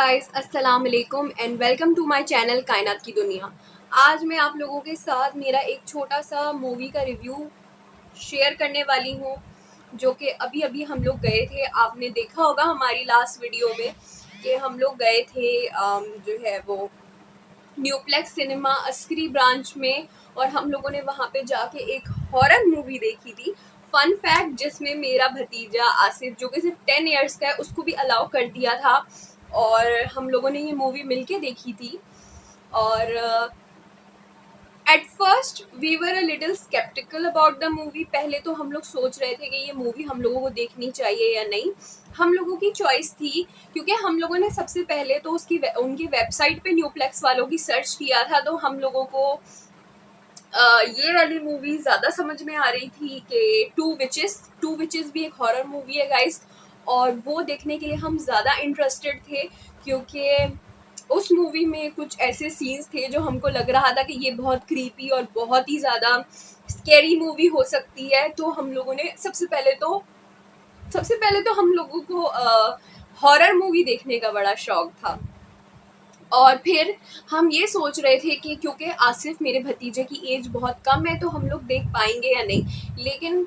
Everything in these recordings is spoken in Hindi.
गाइस, अस्सलाम वालेकुम and welcome to my channel Kainat की दुनिया। आज मैं आप लोगों के साथ मेरा एक छोटा सा मूवी का रिव्यू शेयर करने वाली हूँ, जो कि अभी अभी हम लोग गए थे। आपने देखा होगा हमारी लास्ट वीडियो में कि हम लोग गए थे जो है वो न्यूप्लेक्स सिनेमा अस्करी ब्रांच में, और हम लोगों ने वहाँ पे जाके एक हॉरर मूवी देखी थी। फन फैक्ट, जिसमें मेरा भतीजा आसिफ जो कि सिर्फ 10 इयर्स का है उसको भी अलाउ कर दिया था, और हम लोगों ने ये मूवी मिलके देखी थी। और at first we were a little sceptical about the movie. पहले तो हम लोग सोच रहे थे कि ये मूवी हम लोगों को देखनी चाहिए या नहीं। हम लोगों की चॉइस थी, क्योंकि हम लोगों ने सबसे पहले तो उनकी वेबसाइट पे न्यूप्लेक्स वालों की सर्च किया था, तो हम लोगों को ये वाली मूवी ज़्यादा समझ में आ रही थी कि टू विचेस भी एक हॉरर मूवी है गाइस, और वो देखने के लिए हम ज़्यादा इंटरेस्टेड थे, क्योंकि उस मूवी में कुछ ऐसे सीन्स थे जो हमको लग रहा था कि ये बहुत क्रीपी और बहुत ही ज़्यादा स्कैरी मूवी हो सकती है। तो हम लोगों ने सबसे पहले तो हम लोगों को हॉरर मूवी देखने का बड़ा शौक था। और फिर हम ये सोच रहे थे कि क्योंकि आसिफ मेरे भतीजे की एज बहुत कम है तो हम लोग देख पाएंगे या नहीं। लेकिन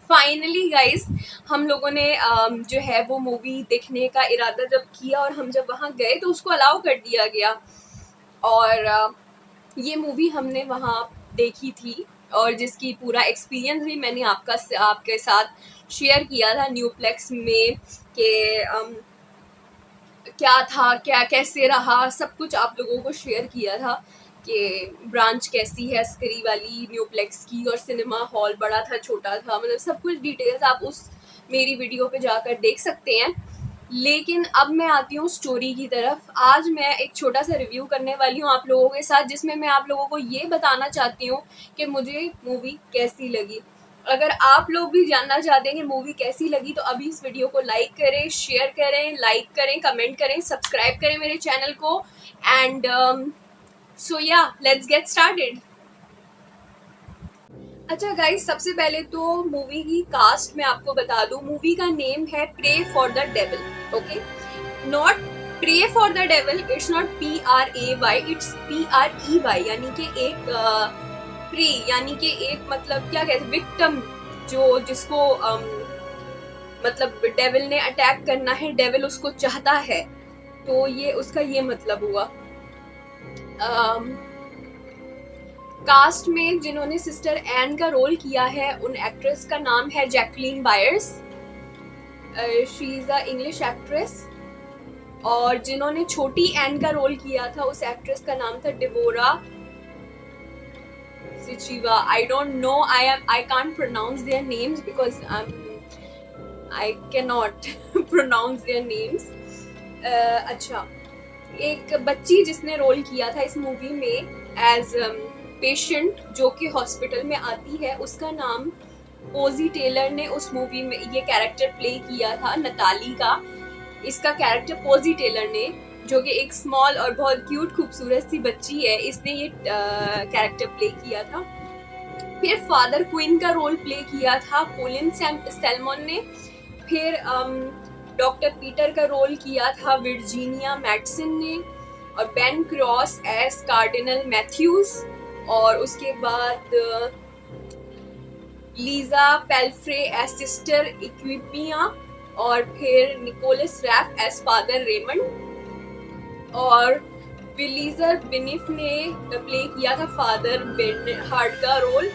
फाइनली गाइस, हम लोगों ने जो है वो मूवी देखने का इरादा जब किया और हम जब वहाँ गए तो उसको अलाउ कर दिया गया, और ये मूवी हमने वहाँ देखी थी, और जिसकी पूरा एक्सपीरियंस भी मैंने आपके साथ शेयर किया था न्यूप्लेक्स में कि क्या था, क्या कैसे रहा, सब कुछ आप लोगों को शेयर किया था कि ब्रांच कैसी है अस्करी वाली न्यूप्लेक्स की, और सिनेमा हॉल बड़ा था छोटा था, मतलब सब कुछ डिटेल्स आप उस मेरी वीडियो पे जाकर देख सकते हैं। लेकिन अब मैं आती हूँ स्टोरी की तरफ। आज मैं एक छोटा सा रिव्यू करने वाली हूँ आप लोगों के साथ, जिसमें मैं आप लोगों को ये बताना चाहती हूँ कि मुझे मूवी कैसी लगी। अगर आप लोग भी जानना चाहते हैं कि मूवी कैसी लगी तो अभी इस वीडियो को लाइक करें, शेयर करें, लाइक करें, कमेंट करें, सब्सक्राइब करें मेरे चैनल को। एंड सो या लेट्स गेट स्टार्टेड। अच्छा गाइस, सबसे पहले तो मूवी की कास्ट मैं आपको बता दूं। मूवी का नेम है pray for the devil, okay, not pray for the devil, it's not PRAY, it's PREY, यानी कि एक प्रे यानी कि एक, मतलब क्या कहते हैं, विक्टिम, जिसको मतलब डेविल ने अटैक करना है, डेविल उसको चाहता है, तो ये उसका ये मतलब हुआ। कास्ट में जिन्होंने सिस्टर एन का रोल किया है उन एक्ट्रेस का नाम है Jacqueline buyers, she is a English actress. और जिन्होंने छोटी एन का रोल किया था उस एक्ट्रेस का नाम था डिबोरा सिचिवा। I don't know, I can't pronounce their names because I cannot pronounce their names. अच्छा, एक बच्ची जिसने रोल किया था इस मूवी में एज पेशेंट जो कि हॉस्पिटल में आती है, उसका नाम पोजी टेलर ने उस मूवी में ये कैरेक्टर प्ले किया था, नताली का। इसका कैरेक्टर पोजी टेलर ने, जो कि एक स्मॉल और बहुत क्यूट खूबसूरत सी बच्ची है, इसने ये कैरेक्टर प्ले किया था। फिर फादर क्वीन का रोल प्ले किया था कोलिन सैलमन ने। फिर डॉक्टर पीटर का रोल किया था वर्जीनिया मैडसन ने, और Ben Cross as Cardinal Matthews, और उसके बाद लीजा पेल्फ्रे एज सिस्टर इक्विपिया, और फिर Nicolas Ralph as Father Raymond, और विलीजर बिनिफ ने प्ले किया था फादर बेनहार्ड का रोल,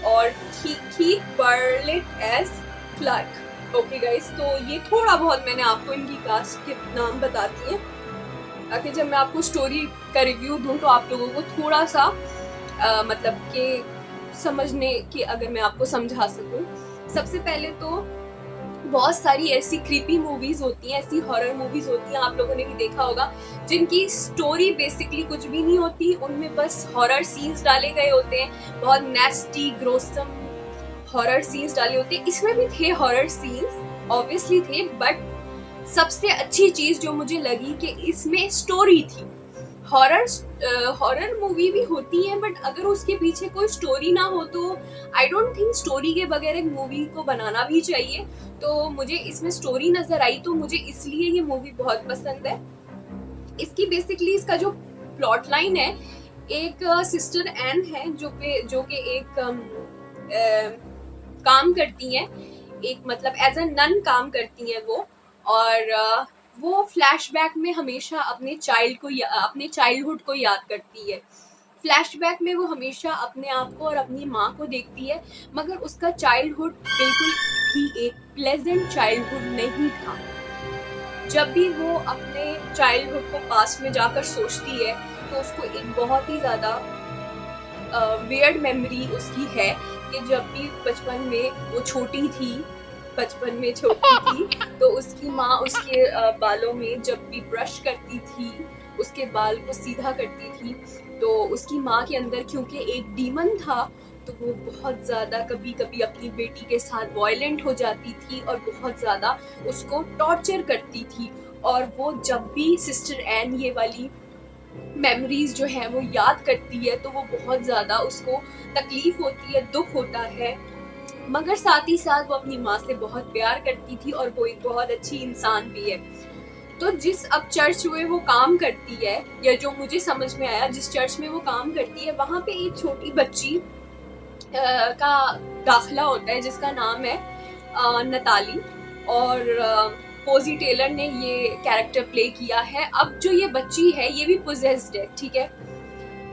और Keith Burlett as Clark. Okay guys, तो ये थोड़ा बहुत मैंने आपको इनकी कास्ट के नाम बताती है, ताकि जब मैं आपको स्टोरी का रिव्यू दूं तो आप लोगों को थोड़ा सा मतलब कि समझने की, अगर मैं आपको समझा सकूं। सबसे पहले तो बहुत सारी ऐसी क्रीपी मूवीज होती हैं, ऐसी हॉरर मूवीज होती हैं, आप लोगों ने भी देखा होगा, जिनकी स्टोरी बेसिकली कुछ भी नहीं होती, उनमें बस हॉरर सीन्स डाले गए होते हैं, बहुत नेस्टी ग्रोसम हॉरर सीन्स डाले होते हैं। इसमें भी थे हॉरर सीन्स, ऑब्वियसली थे, बट सबसे अच्छी चीज जो मुझे लगी कि इसमें स्टोरी थी। हॉरर मूवी भी होती है, बट अगर उसके पीछे कोई स्टोरी ना हो तो आई डोंट थिंक स्टोरी के बगैर एक मूवी को बनाना भी चाहिए। तो मुझे इसमें स्टोरी नजर आई, तो मुझे इसलिए ये मूवी बहुत पसंद है। इसकी बेसिकली इसका जो प्लॉट लाइन है, एक सिस्टर एन है जो कि एक काम करती हैं, एक मतलब एज अ नन काम करती हैं वो, और वो फ्लैशबैक में हमेशा अपने चाइल्डहुड को याद करती है। फ्लैशबैक में वो हमेशा अपने आप को और अपनी माँ को देखती है, मगर उसका चाइल्डहुड बिल्कुल भी एक प्लेजेंट चाइल्डहुड नहीं था। जब भी वो अपने चाइल्डहुड को पास्ट में जाकर सोचती है तो उसको एक बहुत ही ज़्यादा वियर्ड मेमोरी उसकी है कि जब भी बचपन में छोटी थी तो उसकी माँ उसके बालों में जब भी ब्रश करती थी, उसके बाल को सीधा करती थी, तो उसकी माँ के अंदर क्योंकि एक डीमन था, तो वो बहुत ज़्यादा कभी कभी अपनी बेटी के साथ वायलेंट हो जाती थी और बहुत ज़्यादा उसको टॉर्चर करती थी। और वो जब भी सिस्टर एन ये वाली मेमोरीज जो है वो याद करती है तो वो बहुत ज़्यादा उसको तकलीफ होती है, दुख होता है, मगर साथ ही साथ वो अपनी माँ से बहुत प्यार करती थी और वो एक बहुत अच्छी इंसान भी है। तो जिस अब चर्च में वो काम करती है, या जो मुझे समझ में आया जिस चर्च में वो काम करती है, वहाँ पे एक छोटी बच्ची का दाखिला होता है जिसका नाम है नताली, और पोजी टेलर ने ये कैरेक्टर प्ले किया है। अब जो ये बच्ची है ये भी पोजेस्ड है, ठीक है,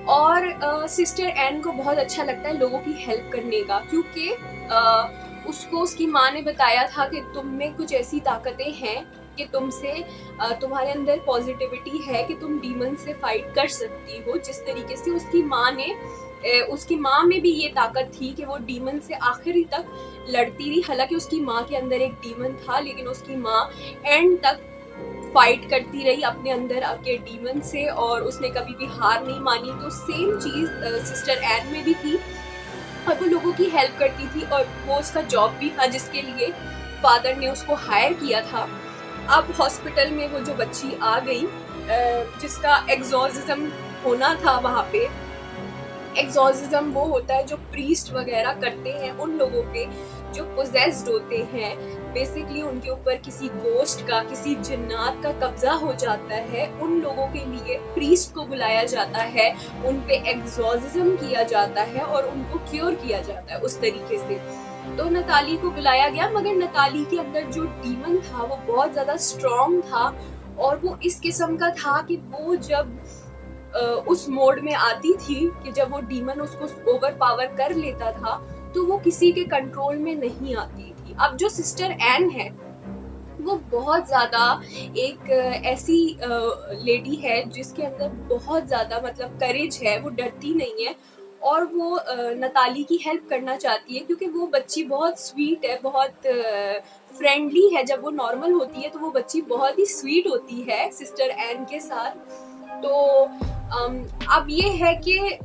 और सिस्टर एन को बहुत अच्छा लगता है लोगों की हेल्प करने का, क्योंकि उसको उसकी माँ ने बताया था कि तुम में कुछ ऐसी ताकतें हैं कि तुम्हारे अंदर पॉजिटिविटी है कि तुम डीमन से फाइट कर सकती हो। जिस तरीके से उसकी माँ में भी ये ताकत थी कि वो डीमन से आखिरी तक लड़ती रही। हालांकि उसकी माँ के अंदर एक डीमन था, लेकिन उसकी माँ एंड तक फाइट करती रही अपने अंदर आके डीमन से, और उसने कभी भी हार नहीं मानी। तो सेम चीज़ सिस्टर एन में भी थी, और वो लोगों की हेल्प करती थी, और वो उसका जॉब भी था जिसके लिए फादर ने उसको हायर किया था। अब हॉस्पिटल में वो जो बच्ची आ गई जिसका एग्जॉर्सिज्म होना था, वहाँ पे एग्जॉर्सिज्म वो होता है जो प्रीस्ट वगैरह करते हैं उन लोगों पे जो पोजेस्ड होते हैं। बेसिकली उनके ऊपर किसी गोस्ट का, किसी जिन्नात का कब्जा हो जाता है, उन लोगों के लिए प्रीस्ट को बुलाया जाता है, उन पे एग्जॉर्सिज्म किया जाता है और उनको क्योर किया जाता है उस तरीके से। तो नताली को बुलाया गया, मगर नताली के अंदर जो डीमन था वो बहुत ज़्यादा स्ट्रॉन्ग था, और वो इस किस्म का था कि वो जब उस मोड में आती थी कि जब वो डीमन उसको ओवर पावर कर लेता था, तो वो किसी के कंट्रोल में नहीं आती थी। अब जो सिस्टर एन है वो बहुत ज़्यादा एक ऐसी लेडी है जिसके अंदर बहुत ज़्यादा मतलब करेज है, वो डरती नहीं है, और वो नताली की हेल्प करना चाहती है, क्योंकि वो बच्ची बहुत स्वीट है, बहुत फ्रेंडली है। जब वो नॉर्मल होती है तो वो बच्ची बहुत ही स्वीट होती है सिस्टर एन के साथ। तो अब ये है कि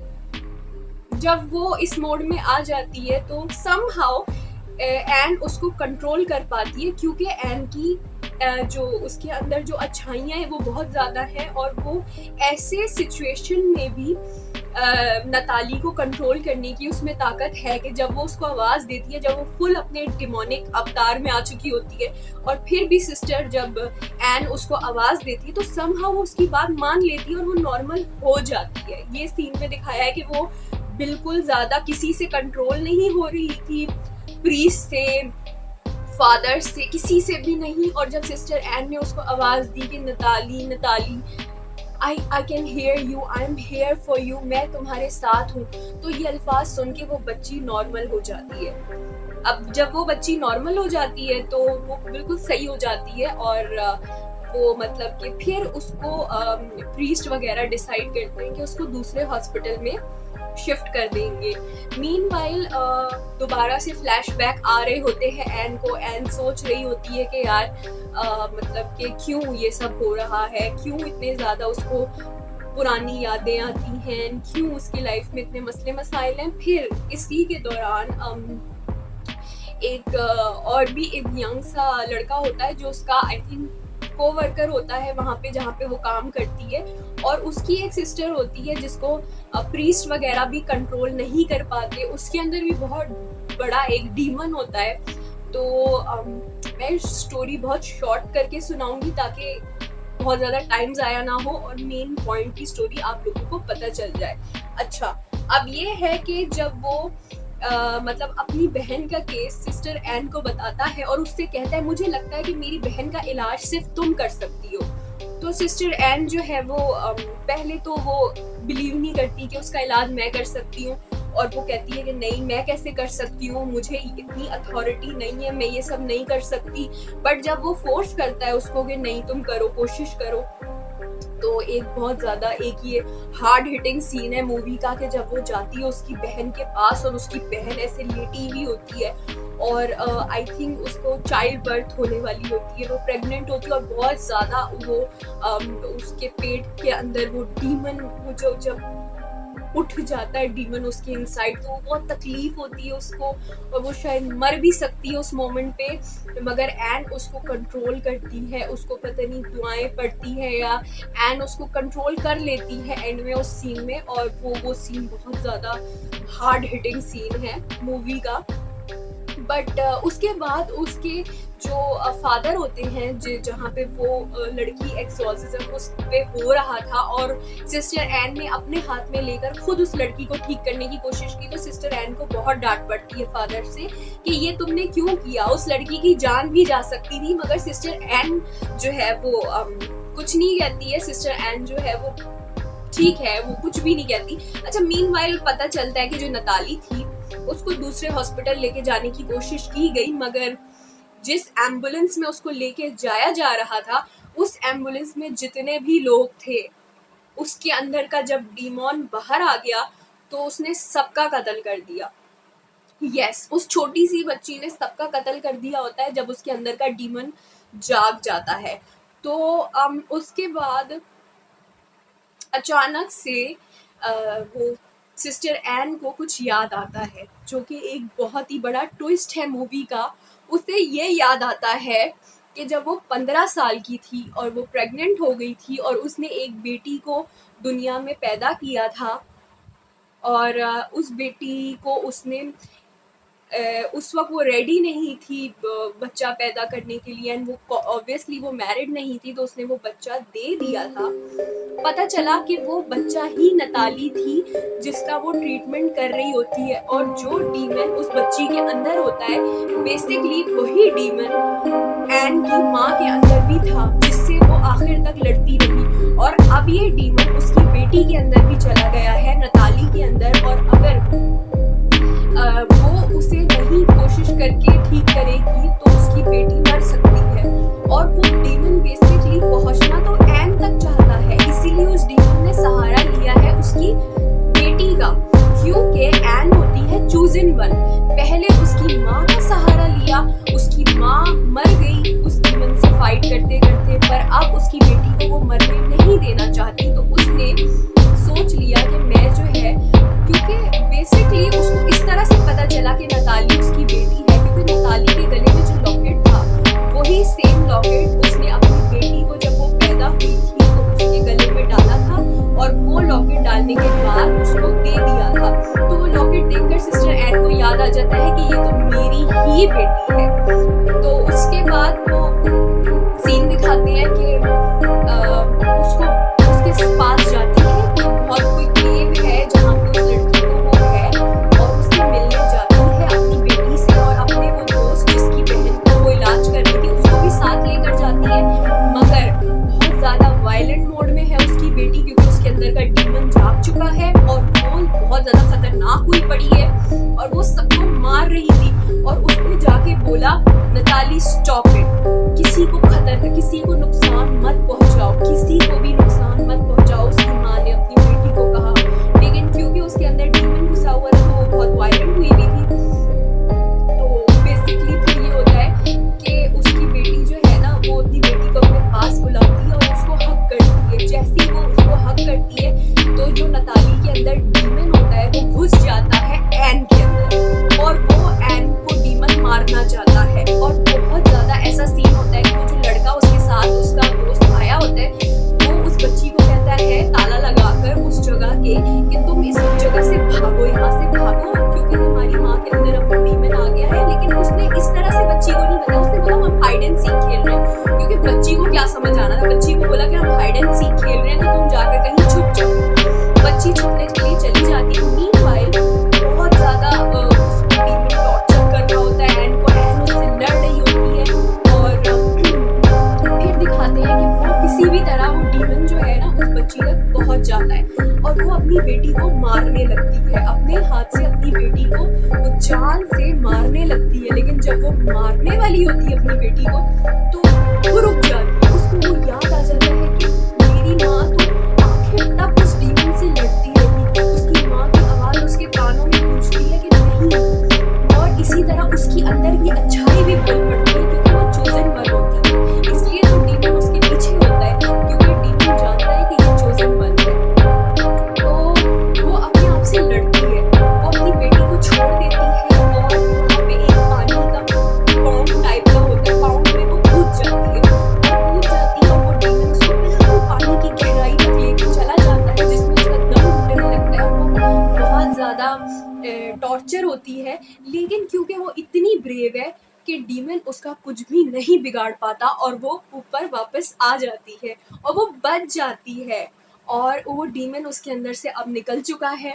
जब वो इस मोड में आ जाती है तो समहाउ एन उसको कंट्रोल कर पाती है, क्योंकि एन की जो उसके अंदर जो अच्छाइयाँ हैं वो बहुत ज़्यादा है, और वो ऐसे सिचुएशन में भी नताली को कंट्रोल करने की उसमें ताकत है कि जब वो उसको आवाज़ देती है, जब वो फुल अपने डिमोनिक अवतार में आ चुकी होती है, और फिर भी सिस्टर जब एन उसको आवाज़ देती है तो समहाउ वो उसकी बात मान लेती है और वो नॉर्मल हो जाती है। ये सीन में दिखाया है कि वो बिल्कुल ज़्यादा किसी से कंट्रोल नहीं हो रही थी, प्रीस्ट से, फादर से, किसी से भी नहीं। और जब सिस्टर एन ने उसको आवाज़ दी कि Natalie Natalie, I can hear you, I am here for you, मैं तुम्हारे साथ हूँ, तो ये अल्फाज सुन के वो बच्ची नॉर्मल हो जाती है। अब जब वो बच्ची नॉर्मल हो जाती है तो वो बिल्कुल सही हो जाती है, और वो मतलब कि फिर उसको प्रीस्ट वगैरह डिसाइड करते हैं कि उसको दूसरे हॉस्पिटल में शिफ्ट कर देंगे। मीनवाइल दोबारा से फ्लैशबैक आ रहे होते हैं एन को। एन सोच रही होती है कि यार मतलब कि क्यों ये सब हो रहा है, क्यों इतने ज़्यादा उसको पुरानी यादें आती हैं, क्यों उसकी लाइफ में इतने मसले मसाइल हैं। फिर इसी के दौरान एक और भी एक यंग सा लड़का होता है जो उसका आई थिंक कोवर्कर होता है वहाँ पे जहाँ पे वो काम करती है, और उसकी एक सिस्टर होती है जिसको प्रीस्ट वगैरह भी कंट्रोल नहीं कर पाते, उसके अंदर भी बहुत बड़ा एक डीमन होता है। तो मैं स्टोरी बहुत शॉर्ट करके सुनाऊंगी ताकि बहुत ज़्यादा टाइम ज़ाया ना हो और मेन पॉइंट की स्टोरी आप लोगों को पता चल जाए। अच्छा, अब ये है कि जब वो मतलब अपनी बहन का केस सिस्टर एन को बताता है और उससे कहता है मुझे लगता है कि मेरी बहन का इलाज सिर्फ तुम कर सकती हो। तो सिस्टर एन जो है वो पहले तो वो बिलीव नहीं करती कि उसका इलाज मैं कर सकती हूँ, और वो कहती है कि नहीं, मैं कैसे कर सकती हूँ, मुझे इतनी अथॉरिटी नहीं है, मैं ये सब नहीं कर सकती। बट जब वो फोर्स करता है उसको कि नहीं तुम करो, कोशिश करो, तो एक बहुत ज़्यादा एक ये हार्ड हिटिंग सीन है मूवी का कि जब वो जाती है उसकी बहन के पास और उसकी बहन ऐसे लेटी हुई होती है और आई थिंक उसको चाइल्ड बर्थ होने वाली होती है, वो प्रेग्नेंट होती है और बहुत ज़्यादा वो उसके पेट के अंदर वो डीमन वो जो जब उठ जाता है डीमन उसके इनसाइड, तो बहुत तकलीफ होती है उसको और वो शायद मर भी सकती है उस मोमेंट पे, मगर एन उसको कंट्रोल करती है, उसको पता नहीं दुआएं पड़ती है या एन उसको कंट्रोल कर लेती है एंड में उस सीन में। और वो सीन बहुत ज़्यादा हार्ड हिटिंग सीन है मूवी का। बट उसके बाद उसके जो फादर होते हैं जहाँ पे वो लड़की एक्सॉर्सिज्म उस पे हो रहा था और सिस्टर एन ने अपने हाथ में लेकर खुद उस लड़की को ठीक करने की कोशिश की, तो सिस्टर एन को बहुत डांट पड़ती है फादर से कि ये तुमने क्यों किया, उस लड़की की जान भी जा सकती थी। मगर सिस्टर एन जो है वो कुछ नहीं कहती है, सिस्टर एन जो है वो ठीक है, वो कुछ भी नहीं कहती। अच्छा, मीनवाइल पता चलता है कि जो नताली थी उसको दूसरे हॉस्पिटल लेके जाने की कोशिश की गई, मगर जिस एम्बुलेंस में उसको लेके जाया जा रहा था उस एम्बुलेंस में जितने भी लोग थे उसके अंदर का जब डीमन बाहर आ गया तो उसने सबका कत्ल कर दिया। यस, उस छोटी सी बच्ची ने सबका कत्ल कर दिया होता है जब उसके अंदर का डीमन जाग जाता है। तो उसके बाद अचानक से वो सिस्टर एन को कुछ याद आता है जो कि एक बहुत ही बड़ा ट्विस्ट है मूवी का। उसे ये याद आता है कि जब वो 15 साल की थी और वो प्रेग्नेंट हो गई थी और उसने एक बेटी को दुनिया में पैदा किया था और उस बेटी को उसने उस वक्त वो रेडी नहीं थी बच्चा पैदा करने के लिए एंड वो ऑब्वियसली वो मैरिड नहीं थी, तो उसने वो बच्चा दे दिया था। पता चला कि वो बच्चा ही नताली थी जिसका वो ट्रीटमेंट कर रही होती है और जो डीमन उस बच्ची के अंदर होता है बेसिकली वही डीमन एन की माँ के अंदर भी था जिससे वो आखिर तक लड़ती रही। और अब ये डीमन उसकी बेटी के अंदर भी चला गया है, नताली के अंदर, और अगर वो उसे नहीं कोशिश करके ठीक करेगी तो उसकी बेटी मर सकती है। और वो डीमन बेसिकली पहुंचना तो एन तक चाहता है, इसीलिए उस डीमन ने सहारा लिया है उसकी बेटी का, क्योंकि एन होती है चूजन वन। पहले उसकी माँ का सहारा लिया, उसकी माँ मर गई उस डीमन से फाइट करते करते, पर अब उसकी बेटी को वो मरने नहीं देना चाहती, तो उसने सोच लिया कि मैं जो है, क्योंकि बेसिकली उसको इस तरह से पता चला कि नताली उसकी बेटी है क्योंकि नताली के गले में जो लॉकेट था वही सेम लॉकेट उसने अपनी बेटी को जब वो पैदा हुई थी तो उसके गले में डाला था और वो लॉकेट डालने के बाद उसको दे दिया था। तो वो लॉकेट देखकर सिस्टर एन को याद आ जाता है कि ये तो मेरी ही बेटी है। तो उसके बाद वो सीन दिखाते हैं कि उसको उसके पास जाती है, कोई केव है जहाँ पे उस लड़की को वो है और उससे मिलने जाती है अपनी बेटी से और अपने वो दोस्त जिसकी बहन को वो इलाज कर रही थी उसको भी साथ लेकर जाती है। मगर बहुत ज़्यादा वायलेंट मोड में है उसकी बेटी क्योंकि उसके अंदर का डीमन जाग चुका है और वो बहुत ज़्यादा खतरनाक हुई पड़ी है और वो सबको मार रही थी। और उसने जाके बोला नताली स्टॉप इट, किसी को नुकसान मत पहुंचाओ, किसी को भी नुकसान मत पहुंचाओ, उसकी माँ ने अपनी बेटी को कहा। लेकिन क्योंकि उसके अंदर डीमन घुसा हुआ था तो वो बहुत वायलेंट हुई भी थी। तो बेसिकली फिर ये होता है कि उसकी बेटी जो है ना वो अपनी बेटी को अपने पास बुलाती है और उसको हक करती है। जैसे ही वो उसको हक करती है तो जो नताली के अंदर डीमन होता है वो घुस जाता है एन के अंदर और वो एन को डीमन मारना चाहता है। और बहुत ज्यादा ऐसा सीन होता है कि वो जो लड़का उसके साथ उसका दोस्त आया होता है वो उस बच्ची को कहता है ताला लगाकर उस जगह के कि तुम इस जगह से भागो, यहाँ से भागो क्योंकि तुम्हारी माँ के अंदर अब डीमन आ गया है। लेकिन उसने इस तरह से बच्ची को नहीं बताया, उसने बोला हम हाइड एंड सीक खेल रहे हैं क्योंकि बच्ची को क्या समझ आना था। बच्ची को बोला कि और वो अपनी बेटी को मारने लगती है, अपने हाथ से अपनी बेटी को वो जान से मारने लगती है। लेकिन जब वो मारने वाली होती है अपनी बेटी को तो वो रुक जाती है। उसको वो याद आ जाता है कि मेरी माँ तो आखिर तक उस डीमन से लड़ती रही। उसकी माँ की आवाज़ उसके कानों में गूंजती है कि नहीं, और इसी तरह उसकी अंदर की अच्छाई भी बोल पड़ती है क्योंकि वो चोजन वन होती है। इसलिए तो डीमन उसके पीछे होता है, क्योंकि डीमन जानता है कि ये चोजन वन है। तो वो अपने आप से लड़ती है, वो अपनी बेटी को छोड़ देती है और वहाँ पे एक पानी का पाउंड टाइप का होता है, पाउंड में वो कूद जाती है और वो डीमन उसको बिल्कुल पानी की गहराई तक लेकर चला जाता है, जिसमें उसका दम घुटने लगता है। वो बहुत ज़्यादा टॉर्चर होती है, लेकिन क्योंकि वो इतनी ब्रेव है कि डीमन उसका कुछ भी नहीं बिगाड़ पाता और वो ऊपर वापस आ जाती है और वो बच जाती है। और वो डीमन उसके अंदर से अब निकल चुका है।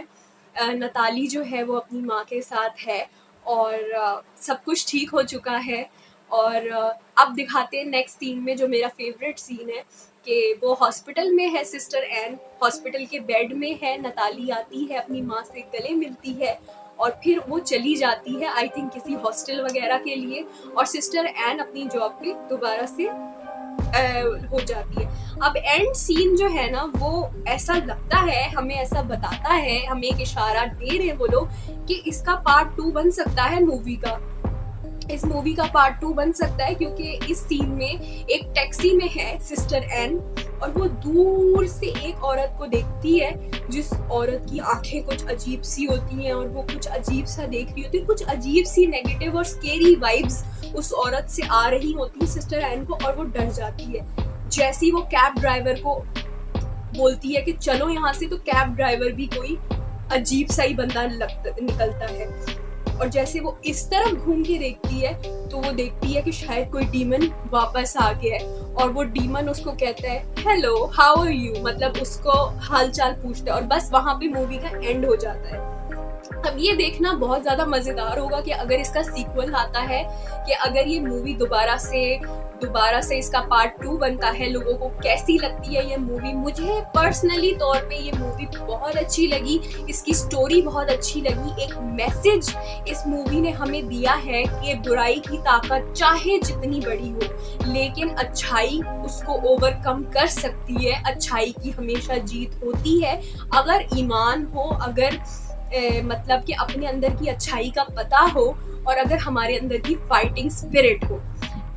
नताली जो है वो अपनी माँ के साथ है और सब कुछ ठीक हो चुका है। और अब दिखाते हैं नेक्स्ट सीन में, जो मेरा फेवरेट सीन है, कि वो हॉस्पिटल में है, सिस्टर एन हॉस्पिटल के बेड में है। नताली आती है, अपनी माँ से गले मिलती है और फिर वो चली जाती है, आई थिंक किसी हॉस्टल वगैरह के लिए, और सिस्टर एन अपनी जॉब पे दोबारा से हो जाती है। अब एंड सीन जो है ना, वो ऐसा लगता है, हमें ऐसा बताता है, हमें एक इशारा दे रहे हैं वो लोग कि इसका पार्ट 2 बन सकता है मूवी का। इस मूवी का पार्ट 2 बन सकता है क्योंकि इस सीन में एक टैक्सी में है सिस्टर एन और वो दूर से एक औरत को देखती है, जिस औरत की आंखें कुछ अजीब सी होती हैं और वो कुछ अजीब सा देख रही होती है। कुछ अजीब सी नेगेटिव और स्केरी वाइब्स उस औरत से आ रही होती है सिस्टर एन को, और वो डर जाती है। जैसे ही वो कैब ड्राइवर को बोलती है कि चलो यहाँ से, तो कैब ड्राइवर भी कोई अजीब सा ही बंदा निकलता है। और जैसे वो इस तरफ घूम के देखती है तो वो देखती है कि शायद कोई डीमन वापस आ गया है, और वो डीमन उसको कहता है हेलो हाउ आर यू, मतलब उसको हालचाल पूछता है, और बस वहां पे मूवी का एंड हो जाता है। अब ये देखना बहुत ज्यादा मजेदार होगा कि अगर इसका सीक्वल आता है, कि अगर ये मूवी दोबारा से इसका पार्ट 2 बनता है, लोगों को कैसी लगती है ये मूवी। मुझे पर्सनली तौर पे ये मूवी बहुत अच्छी लगी, इसकी स्टोरी बहुत अच्छी लगी। एक मैसेज इस मूवी ने हमें दिया है कि बुराई की ताकत चाहे जितनी बड़ी हो, लेकिन अच्छाई उसको ओवरकम कर सकती है। अच्छाई की हमेशा जीत होती है अगर ईमान हो, अगर मतलब कि अपने अंदर की अच्छाई का पता हो, और अगर हमारे अंदर की फाइटिंग स्पिरिट हो।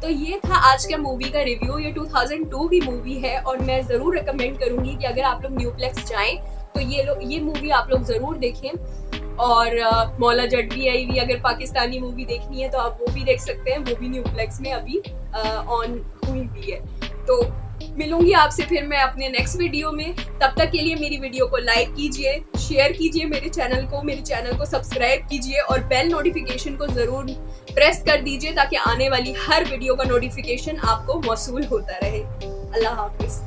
तो ये था आज का मूवी का रिव्यू। ये 2002 की मूवी है और मैं ज़रूर रिकमेंड करूंगी कि अगर आप लोग न्यूप्लेक्स जाएं तो ये मूवी आप लोग ज़रूर देखें। और मौला जट भी आई हुई, अगर पाकिस्तानी मूवी देखनी है तो आप वो भी देख सकते हैं, वो भी न्यूप्लेक्स में अभी ऑन हुई भी है। तो मिलूंगी आपसे फिर मैं अपने नेक्स्ट वीडियो में। तब तक के लिए मेरी वीडियो को लाइक कीजिए, शेयर कीजिए, मेरे चैनल को सब्सक्राइब कीजिए और बेल नोटिफिकेशन को ज़रूर प्रेस कर दीजिए ताकि आने वाली हर वीडियो का नोटिफिकेशन आपको मौसूल होता रहे। अल्लाह हाफिज़।